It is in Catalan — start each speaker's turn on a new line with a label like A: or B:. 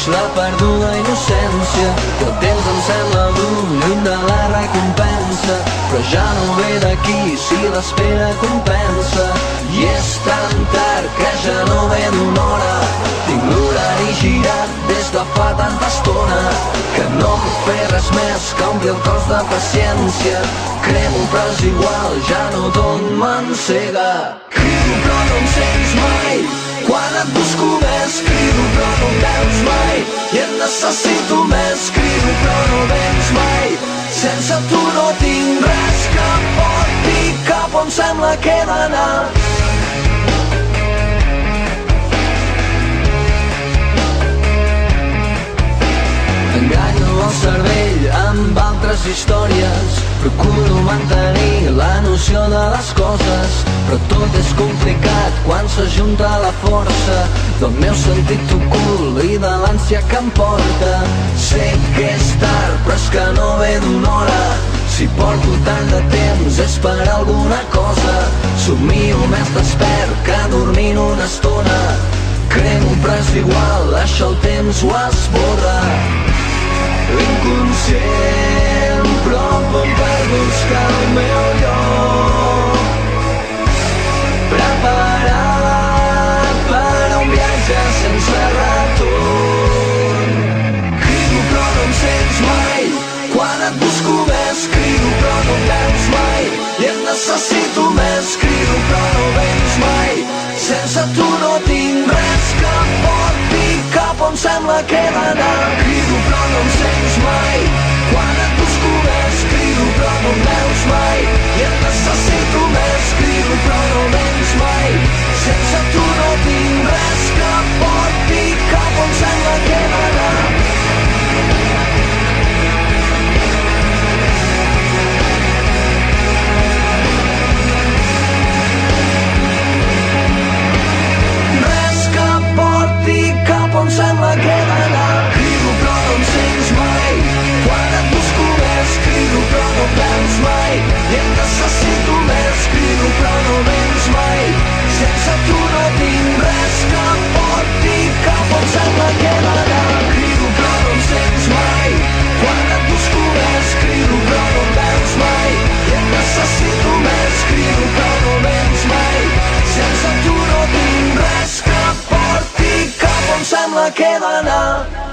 A: la perduda innocència, que el temps em sembla lluny de la recompensa, però ja no ve d'aquí si l'espera compensa. I és tan tard que ja no ve d'una hora, tinc l'horari girat des de fa tanta estona que no puc fer res més que omplir el cos de paciència. Cremo però és igual, ja no tot m'encega. Crido però no em sents mai, quan et busco més. Crido però no em veus mai i et necessito més. Crido però no vens mai, sense tu no tinc res que porti cap on sembla que he d'anar. Enganyo el cervell amb altres històries, procuro mantenir la noció de les coses, però tot és complicat quan s'ajunta la força del meu sentit ocult i de l'ànsia que em porta. Sé que és tard, però és que no ve d'una hora. Si porto tant de temps és per alguna cosa. Somio més despert que dormint una estona. Cremo però és igual, això el temps ho esborra. Inconscient, provo per buscar el meu lloc, preparat per a un viatge sense retorn. Crido però no em sents mai, quan et busco més. Crido però no em veus mai i et necessito més. Crido però no vens mai, sense tu no tinc res que porti cap on sembla que he d'anar. Crido però no em sents mai, quan et busco més. Crido però no em veus mai i et necessito més. Crido però no vens mai, sense tu no tinc res que porti cap on sembla que he d'anar. On sembla que he d'anar. Crido però no em sents mai, quan et busco més. Crido però no em veus mai i et necessito més. Crido però no vens mai, sense tu no tinc res que porti cap on sembla que he d'anar. Crido però no em sents mai, quan et busco més. Crido però no em veus mai i et necessito més. Crido però no vens mai, sense tu no tinc res que porti cap on sembla que he d'anar.